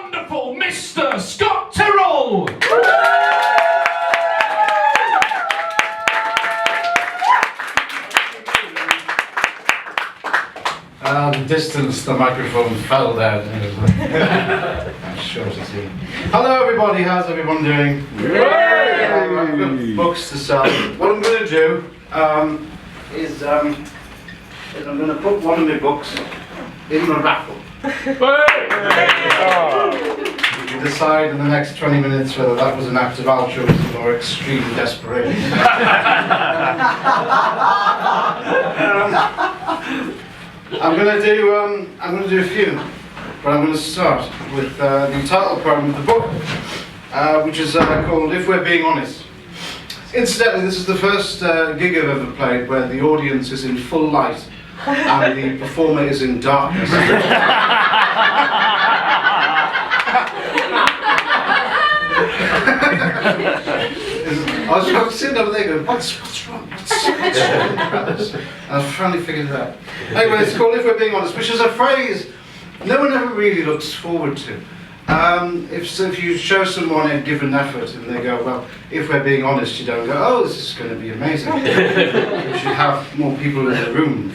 wonderful Mr. Scott Tyrrell! The distance the microphone fell down. I'm sure to see. Hello everybody, how's everyone doing? I've got books to sell. What I'm going to do is I'm going to put one of my books in the raffle. You can decide in the next 20 minutes whether that was an act of altruism or extreme desperation. I'm going to do a few, but I'm going to start with the title poem of the book, which is called "If We're Being Honest." Incidentally, this is the first gig I've ever played where the audience is in full light and the performer is in darkness. I was sitting over there going, what's wrong? What's wrong about this? And I finally figured it out. Anyway, it's called "If We're Being Honest," which is a phrase no one ever really looks forward to. If you show someone a given effort and they go, well, if we're being honest, you don't go, oh, this is going to be amazing. We should have more people in the room.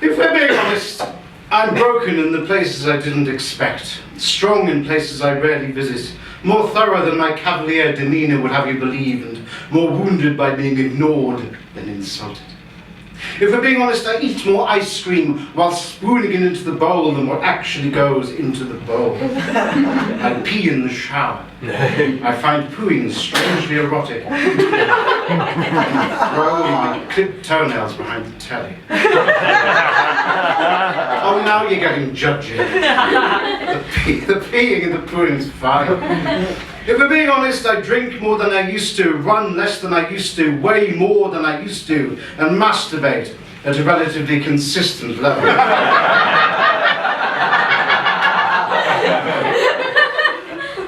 If we're being honest, I'm broken in the places I didn't expect, strong in places I rarely visit, more thorough than my cavalier demeanour would have you believe, and more wounded by being ignored than insulted. If we're being honest, I eat more ice cream while spooning it into the bowl than what actually goes into the bowl. I pee in the shower. I find pooing strangely erotic. I throw my clipped toenails behind the telly. Oh, now you're getting judgy. The peeing and the pooing is fine. If we're being honest, I drink more than I used to, run less than I used to, weigh more than I used to, and masturbate at a relatively consistent level.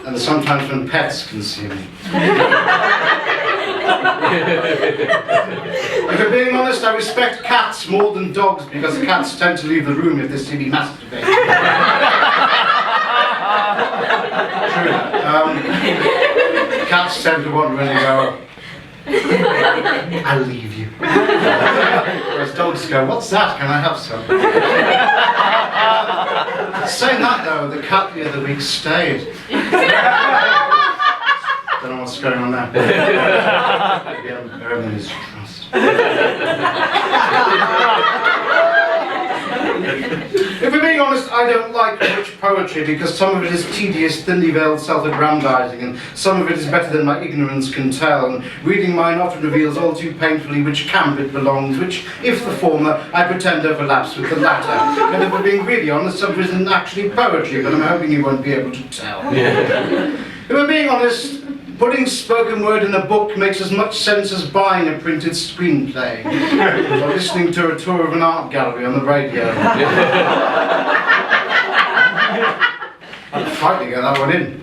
And sometimes when pets can see me. If we're being honest, I respect cats more than dogs because cats tend to leave the room if they see me masturbate. Cats tend to wander in and go, I'll leave you. Whereas dogs go, what's that? Can I have some? Saying that though, the cat the other week stayed. Don't know what's going on there. Maybe I'm earning his trust. If we're being honest, I don't like much poetry because some of it is tedious, thinly veiled self-aggrandizing, and some of it is better than my ignorance can tell, and reading mine often reveals all too painfully which camp it belongs, which, if the former, I pretend overlaps with the latter. And if we're being really honest, some of it isn't actually poetry, but I'm hoping you won't be able to tell. If we're being honest, putting spoken word in a book makes as much sense as buying a printed screenplay, or listening to a tour of an art gallery on the radio. I'm fighting to get that one in.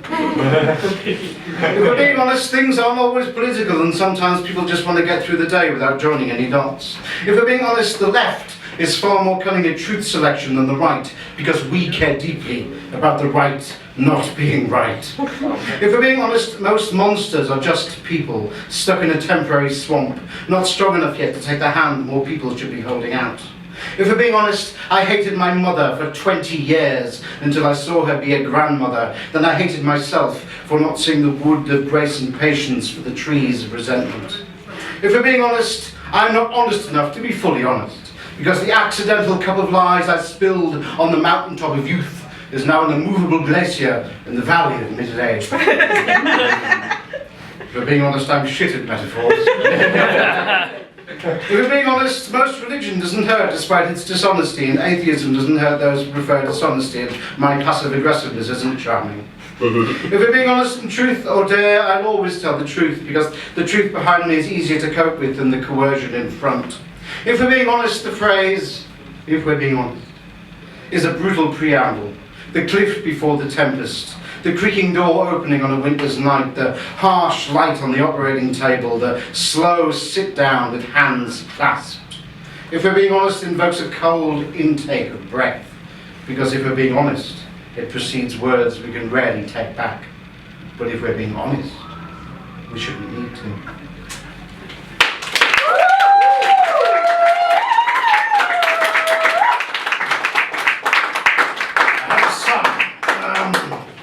If we're being honest, things aren't always political, and sometimes people just want to get through the day without joining any dots. If we're being honest, the left is far more cunning at truth selection than the right, because we care deeply about the right not being right. If we're being honest, most monsters are just people, stuck in a temporary swamp, not strong enough yet to take the hand more people should be holding out. If we're being honest, I hated my mother for 20 years until I saw her be a grandmother. Then I hated myself for not seeing the wood of grace and patience for the trees of resentment. If we're being honest, I'm not honest enough to be fully honest, because the accidental cup of lies I spilled on the mountaintop of youth is now an immovable glacier in the valley of middle age. If we're being honest, I'm shit at metaphors. If we're being honest, most religion doesn't hurt despite its dishonesty, and atheism doesn't hurt those who prefer dishonesty, and my passive aggressiveness isn't charming. If we're being honest, in truth or dare, I'll always tell the truth, because the truth behind me is easier to cope with than the coercion in front. If we're being honest, the phrase, if we're being honest, is a brutal preamble. The cliff before the tempest, the creaking door opening on a winter's night, the harsh light on the operating table, the slow sit down with hands clasped. If we're being honest, invokes a cold intake of breath, because if we're being honest, It precedes words we can rarely take back. But if we're being honest, we shouldn't need to.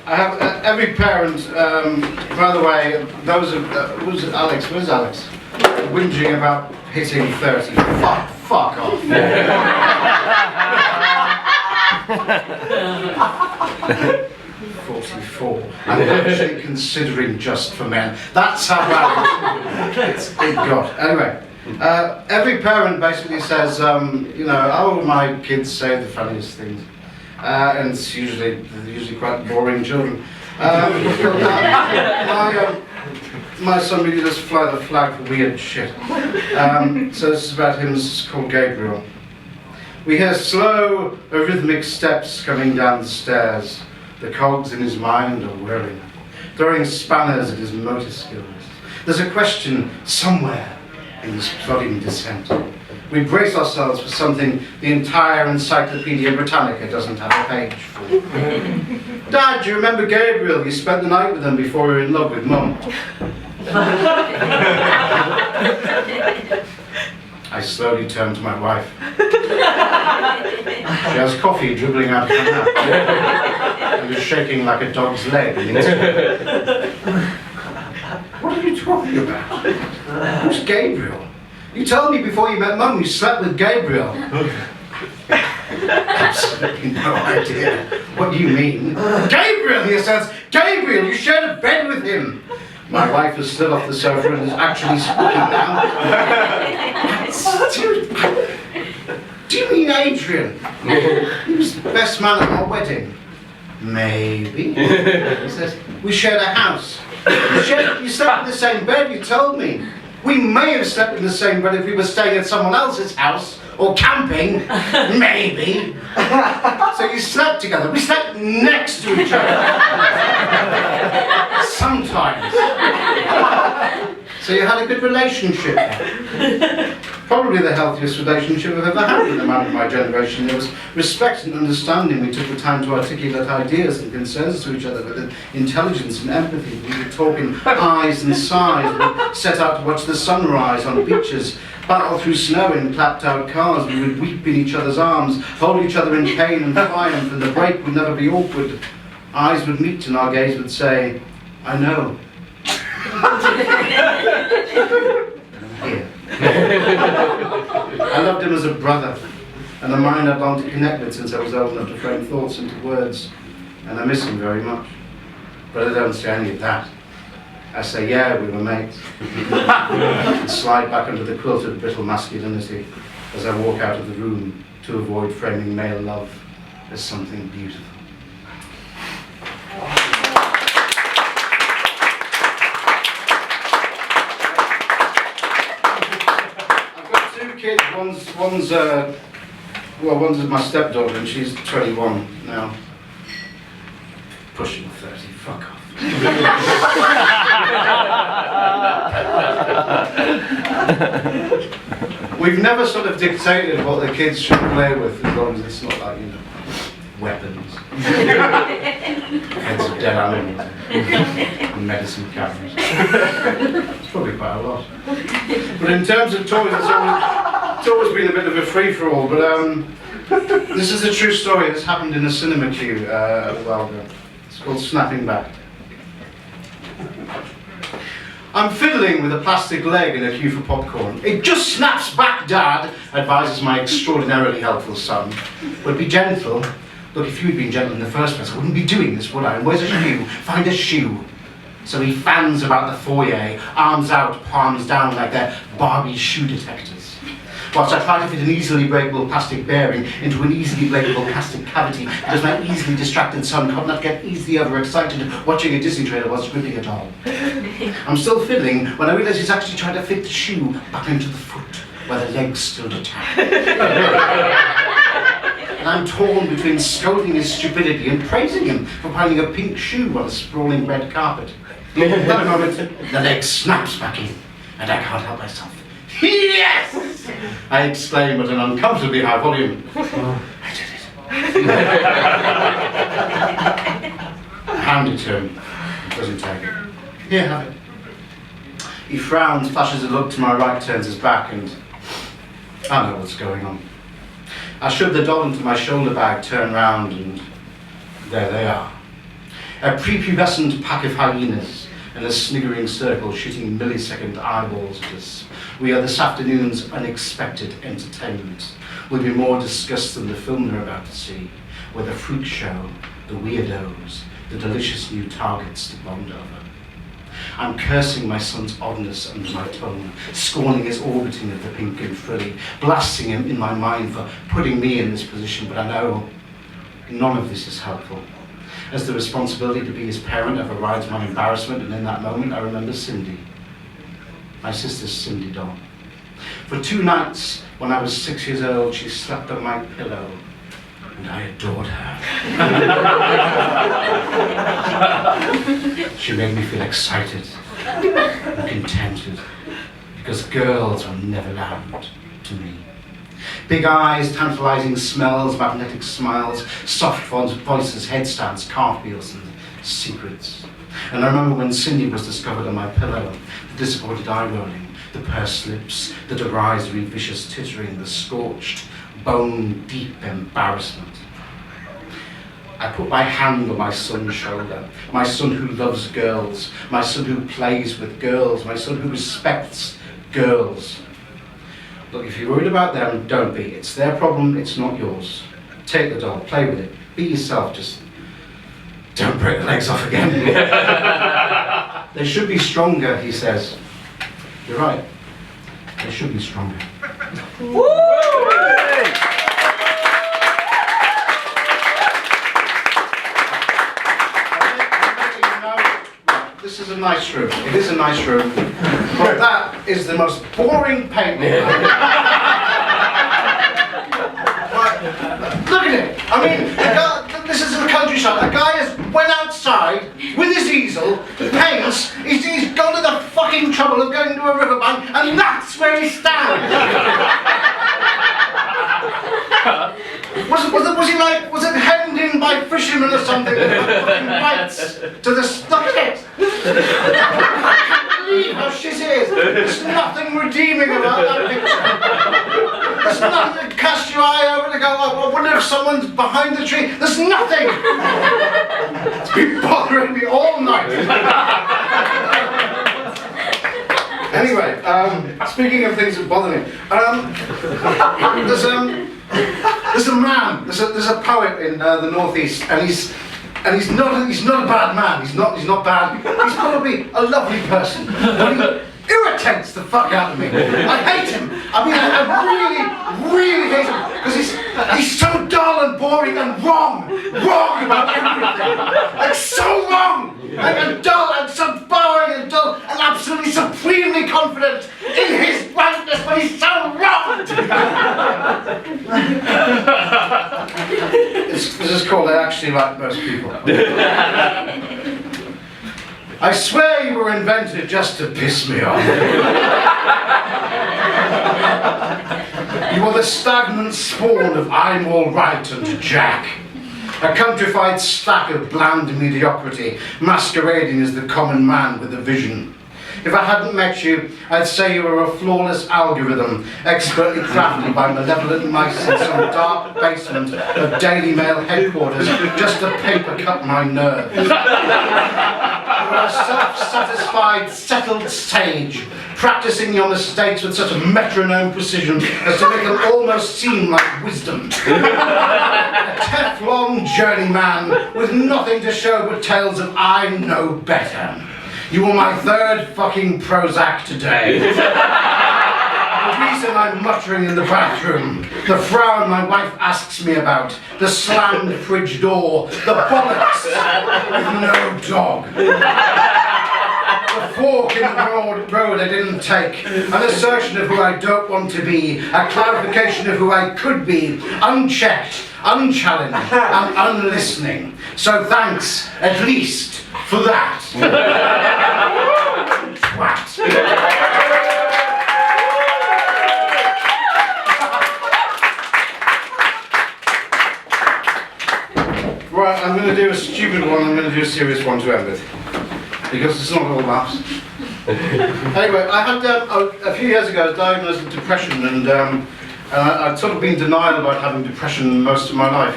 I have every parent, by the way, those of, who's Alex, where's Alex? Whinging about hitting 30. Fuck off. 44. I'm actually considering just for men. That's how bad it got. Anyway, every parent basically says, you know, oh, my kids say the funniest things. And it's usually quite boring children. My son really does fly the flag for weird shit. So this is about him. This is called Gabriel. We hear slow, rhythmic steps coming down the stairs. The cogs in his mind are whirring, throwing spanners at his motor skills. There's a question somewhere in this plodding descent. We brace ourselves for something the entire Encyclopedia Britannica doesn't have a page for. Dad, do you remember Gabriel? You spent the night with him before you were in love with Mum. I slowly turn to my wife. She has coffee dribbling out of her mouth and is shaking like a dog's leg. What are you talking about? Who's Gabriel? You told me before you met Mum you slept with Gabriel. Absolutely no idea. What do you mean? Gabriel, he says. Gabriel, you shared a bed with him. My wife is still off the sofa and is actually speaking now. Do you mean Adrian? He was the best man at our wedding. Maybe. He says, we shared a house. You slept in the same bed, you told me. We may have slept in the same bed if we were staying at someone else's house, or camping, maybe. So you slept together. We slept next to each other. Sometimes. So you had a good relationship. Probably the healthiest relationship I've ever had with a man of my generation. There was respect and understanding. We took the time to articulate ideas and concerns to each other with intelligence and empathy. We would talk in eyes and sighs. We would set out to watch the sunrise on beaches, battle through snow in clapped-out cars. We would weep in each other's arms, hold each other in pain and triumph, and the break would never be awkward. Eyes would meet and our gaze would say, I know. Here. I loved him as a brother, and a mind I'd longed to connect with since I was old enough to frame thoughts into words, and I miss him very much. But I don't say any of that. I say, yeah, we were mates. And slide back under the quilt of brittle masculinity as I walk out of the room to avoid framing male love as something beautiful. Kids. One's my stepdaughter, and she's 21 now. Pushing 30, fuck off. We've never sort of dictated what the kids should play with, as long as it's not like, you know, weapons, heads of dead animals, and medicine cabinets. It's probably quite a lot. But in terms of toys, it's always been a bit of a free-for-all. But this is a true story. This happened in a cinema queue a while ago. It's called Snapping Back. I'm fiddling with a plastic leg in a queue for popcorn. It just snaps back, Dad, advises my extraordinarily helpful son. But be gentle. Look, if you'd been gentle in the first place, I wouldn't be doing this, would I? And where's a shoe? Find a shoe. So he fans about the foyer, arms out, palms down like they're Barbie shoe detectors. Whilst I try to fit an easily breakable plastic bearing into an easily breakable plastic cavity because my easily distracted son could not get easily overexcited watching a Disney trailer whilst gripping a doll. I'm still fiddling when I realise he's actually trying to fit the shoe back into the foot where the leg's still detached. And I'm torn between scolding his stupidity and praising him for finding a pink shoe on a sprawling red carpet. At that moment, the leg snaps back in, and I can't help myself. Yes! I exclaim at an uncomfortably high volume. I did it. hand it to him. He doesn't take it. Here, have it. He frowns, flashes a look to my right, turns his back, and I know what's going on. I shove the doll into my shoulder bag, turn round, and there they are. A prepubescent pack of hyenas in a sniggering circle, shooting millisecond eyeballs at us. We are this afternoon's unexpected entertainment. We'll be more discussed than the film they're about to see, where the freak show, the weirdos, the delicious new targets to bond over. I'm cursing my son's oddness under my tongue, scorning his orbiting of the pink and frilly, blasting him in my mind for putting me in this position, but I know none of this is helpful. As the responsibility to be his parent overrides my embarrassment, and in that moment I remember Cindy, my sister's Cindy doll. For 2 nights, when I was 6 years old, she slept on my pillow, and I adored her. She made me feel excited and contented, because girls are Neverland to me. Big eyes, tantalizing smells, magnetic smiles, soft voices, headstands, cartwheels, and secrets. And I remember when Cindy was discovered on my pillow, the disappointed eye rolling, the pursed lips, the derisory vicious tittering, the scorched, bone-deep embarrassment. I put my hand on my son's shoulder, my son who loves girls, my son who plays with girls, my son who respects girls. Look, if you're worried about them, don't be. It's their problem, it's not yours. Take the doll, play with it, be yourself, just don't break the legs off again. They should be stronger, he says. You're right, they should be stronger. Woo! This is a nice room. It is a nice room. But that is the most boring painting. Look at it. I mean, this is the countryside. A guy has went outside with his easel, paints, he's gone to the fucking trouble of going to a riverbank, and that's where he stands. Was it hemmed in by fishermen or something with fucking rights to the stuff? I can't believe how shit it is. There's nothing redeeming about that picture. There's nothing to cast your eye over to go, oh, I wonder if someone's behind the tree. There's nothing. It's been bothering me all night. Anyway, speaking of things that bother me, there's a man, there's a poet in the northeast, and he's not a bad man. He's not bad. He's probably a lovely person, but he irritates the fuck out of me. I hate him. I mean, I really hate him because he's so dull and boring and wrong about everything. Like so wrong. And dull and so boring and dull and absolutely supremely confident in his rightness, but he's so wrong. This is called I Actually Like Most People. I swear you were invented just to piss me off. You are the stagnant spawn of I'm all right and Jack. A countrified stack of bland mediocrity, masquerading as the common man with a vision. If I hadn't met you, I'd say you were a flawless algorithm, expertly crafted by malevolent mice in some dark basement of Daily Mail headquarters, just to paper cut my nerves. You are a self-satisfied, settled sage, practicing your mistakes with such a metronome precision as to make them almost seem like wisdom. A Teflon journeyman with nothing to show but tales of I know better. You were my third fucking Prozac today. The reason I'm muttering in the bathroom, the frown my wife asks me about, the slammed fridge door, the bollocks with no dog. The fork in the road I didn't take, an assertion of who I don't want to be, a clarification of who I could be, unchecked, unchallenged, and unlistening. So thanks, at least, for that. Twat. Right, I'm going to do a stupid one, I'm going to do a serious one to end with. Because it's not all laughs. Anyway, I had, a few years ago, I was diagnosed with depression, and I'd sort of been in denial about having depression most of my life.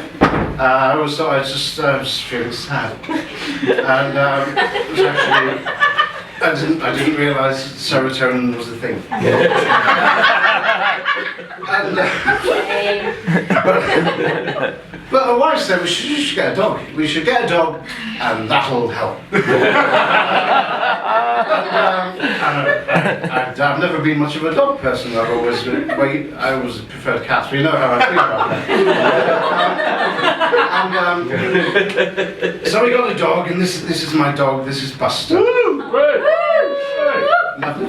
I was just feeling sad. And it was actually, I didn't realise serotonin was a thing. And, but my wife said we should get a dog. We should get a dog, and that'll help. I've never been much of a dog person. I always preferred cats. We know how I feel about that. So we got a dog, and this is my dog. This is Buster.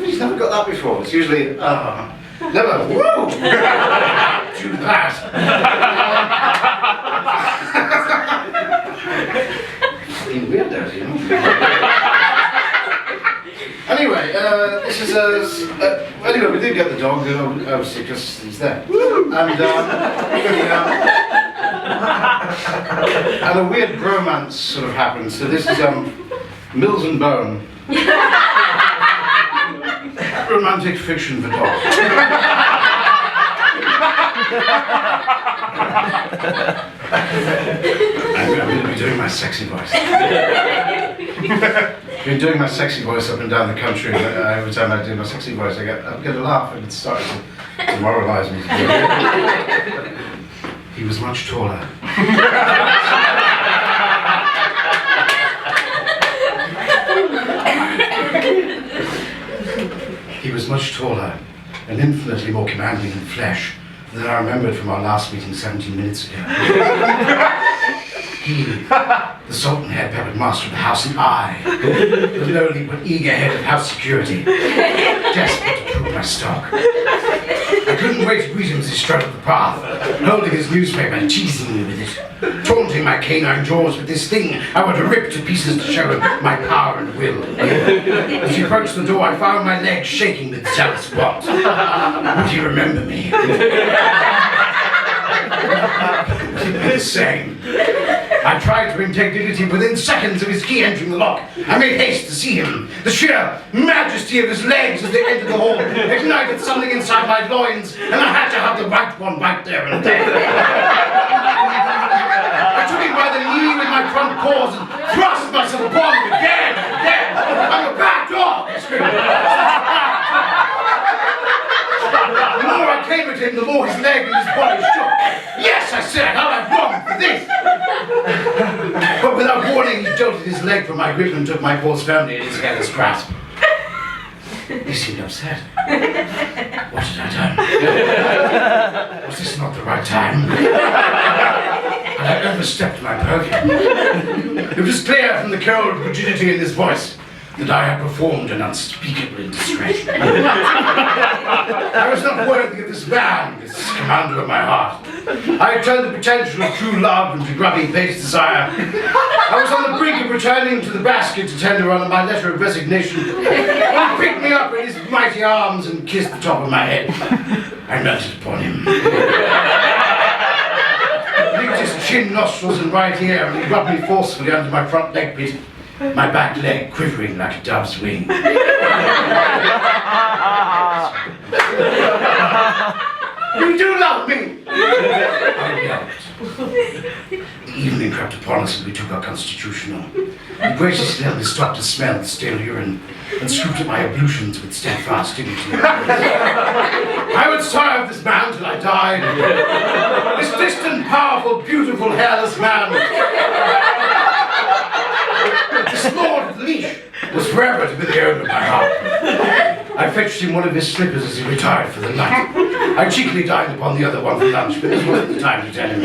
He's never got that before. It's usually never. Woo! Do that. Fucking weirdos, you know. Anyway, this is anyway, we did get the dog, obviously, because he's there. And a weird bromance sort of happened. So this is Mills and Bone. Romantic fiction for dogs. I'm going to be doing my sexy voice. I've been doing my sexy voice up and down the country, and every time I do my sexy voice, I get a laugh, and it starts to demoralise me. He was much taller. He was much taller and infinitely more commanding in flesh than I remembered from our last meeting 17 minutes ago. He, the Sultan-head puppet master of the house, and I, the lowly but eager head of house security, desperate to prove my stock. I couldn't wait to greet him as he strode up the path, holding his newspaper and teasing me with it, taunting my canine jaws with this thing I would rip to pieces to show him my power and will. As he approached the door, I found my legs shaking with jealous what? Would he remember me? The same. I tried to maintain dignity within seconds of his key entering the lock. I made haste to see him. The sheer majesty of his legs as they entered the hall ignited something inside my loins, and I had to have the right one right there and then. I took him by the knee with my front paws and thrust myself upon him again and again. I'm a bad dog! I screamed. The more I came at him, the more his leg and his body shook. Yes, I said, how I've longed for this! But without warning, he jolted his leg from my grip and took my paws firmly in his careless grasp. He seemed upset. What had I done? Was this not the right time? Had I overstepped my purview? It was clear from the cold rigidity in his voice that I had performed an unspeakable indiscretion. I was not worthy of this man, this commander of my heart. I had turned the potential of true love into grubby base desire. I was on the brink of returning to the basket to tender on my letter of resignation. He picked me up in his mighty arms and kissed the top of my head. I melted upon him. He licked his chin, nostrils, and right ear, and he rubbed me forcefully under my front leg pit, my back leg quivering like a dove's wing. You do love me! I yelped. The evening crept upon us and we took our constitutional. He graciously let me stop to smell the stale urine and scooped at my ablutions with steadfast dignity. I would serve this man till I died. This distant, powerful, beautiful, hairless man. This lord of the leash was forever to be the owner of my heart. I fetched him one of his slippers as he retired for the night. I cheekily dined upon the other one for lunch, but this wasn't the time to tell him.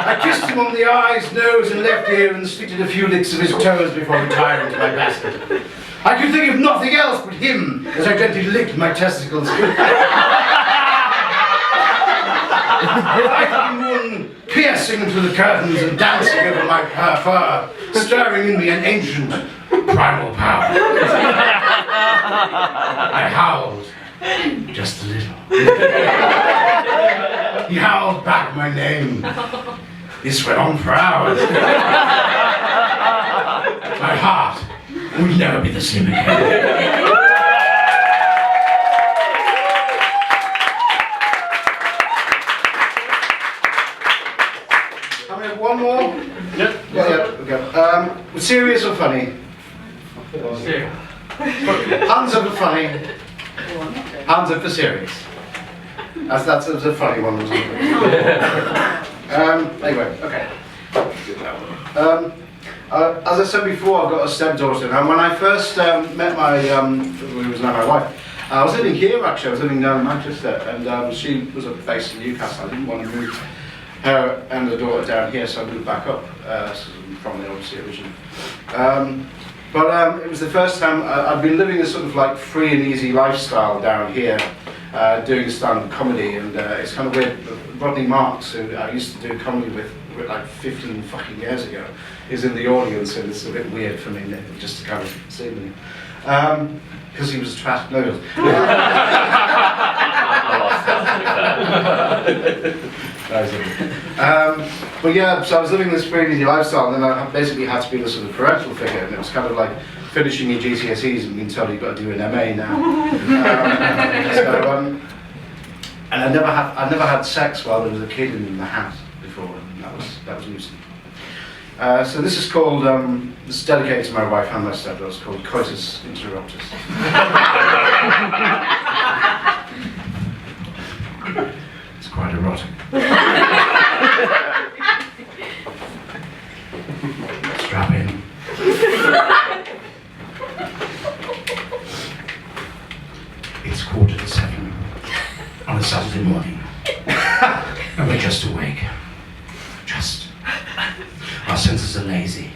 I kissed him on the eyes, nose, and left ear, and slicked a few licks of his toes before retiring to my basket. I could think of nothing else but him as I gently licked my testicles. Like the moon piercing through the curtains and dancing over my fur, stirring in me an ancient primal power. I howled, just a little. He howled back my name. This went on for hours. My heart would never be the same again. One more? Yep. Yeah, okay. Serious or funny? Serious. Hands up for funny. Hands up for serious. That's a funny one. Anyway, okay. As I said before, I've got a stepdaughter, and when I first met my, who was now my wife, I was living here actually. I was living down in Manchester, and she was based in Newcastle. I didn't want to move her and the daughter down here, so I moved back up from there, obviously, originally. But it was the first time I'd been living a sort of like free and easy lifestyle down here, doing stand-up comedy, and it's kind of weird. Rodney Marks, who I used to do comedy with like 15 fucking years ago, is in the audience, and it's a bit weird for me just to kind of see him. Because he was a trash. No, he but yeah, so I was living this pretty easy lifestyle, and then I basically had to be the sort of parental figure, and it was kind of like finishing your GCSEs and being told you've got to do an MA now. And I never had sex while there was a kid in the house before, and that was nuisance. So this is called, this is dedicated to my wife and my stepdaughter. It's called Coitus Interruptus. It's quite erotic. Strap in. It's 7:15 on a Saturday morning, and we're just awake. Our senses are lazy,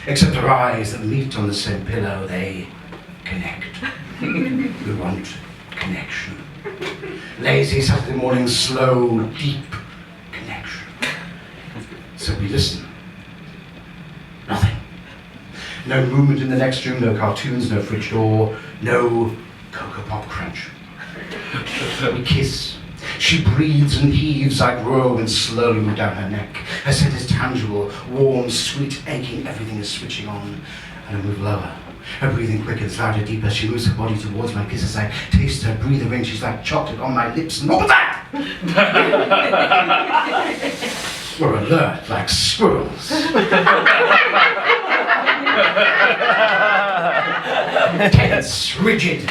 except our eyes that meet on the same pillow, they connect. We want connection. Lazy Saturday morning, slow, deep connection. So we listen. Nothing. No movement in the next room, no cartoons, no fridge door, no Cocoa Pop Crunch. We kiss. She breathes and heaves, I grow and slowly move down her neck. Her scent is tangible, warm, sweet, aching, everything is switching on. And I move lower. Her breathing quickens, louder, deeper. She moves her body towards my kiss as I taste her, breathe her in. She's like chocolate on my lips. And what was that? We're alert like squirrels. Tense, rigid,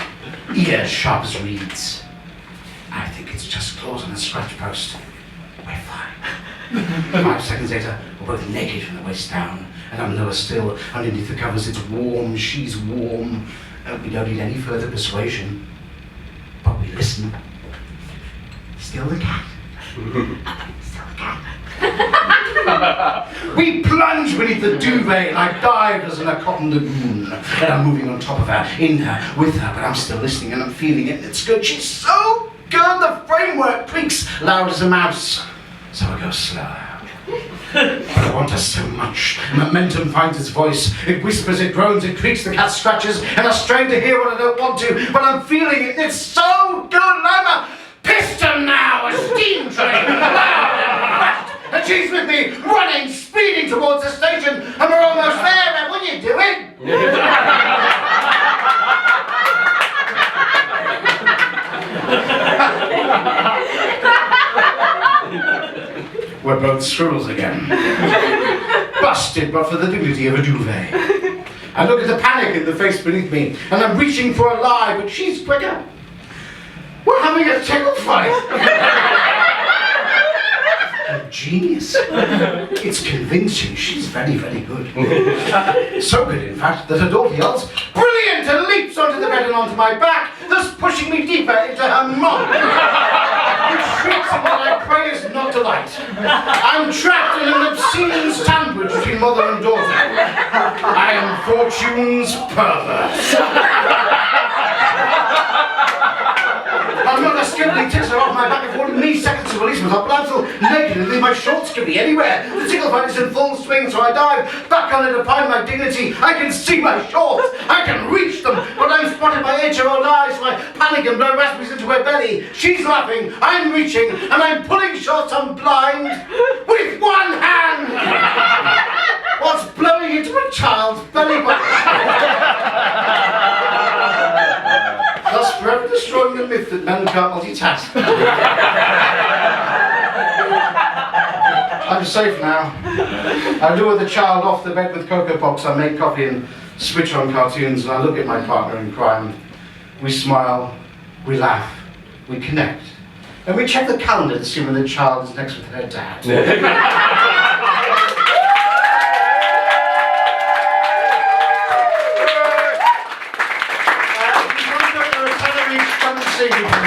ear sharp as reeds. I think it's just claws on a scratch post. We're fine. 5 seconds later, we're both naked from the waist down, and I'm lower still. Underneath the covers, it's warm, she's warm, and we don't need any further persuasion. But we listen. Still the cat. Still the cat. We plunge beneath the duvet, and I dive as in a cotton lagoon. And I'm moving on top of her, in her, with her, but I'm still listening and I'm feeling it, and it's good. She's so good, the framework creaks loud as a mouse. So I go slower. But I want her so much. Momentum finds its voice. It whispers, it groans, it creaks, the cat scratches, and I strain to hear what I don't want to, but I'm feeling it, and it's so good, and I'm a piston now, a steam train, loud and fast. And she's with me, running, speeding towards the station, and we're almost there, and what are you doing? We're both squirrels again. Busted, but for the dignity of a duvet. I look at the panic in the face beneath me, and I'm reaching for a lie, but she's quicker. We're having a tickle fight. Genius. It's convincing. She's very, very good. So good, in fact, that her daughter yells, "Brilliant!" and leaps onto the bed and onto my back, thus pushing me deeper into her mouth. Which shrieks in what I pray is not delight. I'm trapped in an obscene sandwich between mother and daughter. I am fortune's perverse. I'm not a skibbly takes her off my back and 40 seconds to release myself, but I'm still naked and leave my shorts can be anywhere. The tickle fight is in full swing, so I dive back on it to find my dignity. I can see my shorts, I can reach them, but I'm spotted by 8-year-old eyes, so I panic and blow raspberries into her belly. She's laughing, I'm reaching, and I'm pulling shorts on blind with one hand. child's belly button. Thus forever destroying the myth that men can't multitask. I'm safe now. I lure the child off the bed with Cocoa Pops, I make coffee and switch on cartoons, and I look at my partner in crime. We smile, we laugh, we connect. And we check the calendar to see when the child is next with her dad. If you want to go to a 10 each, come and see me.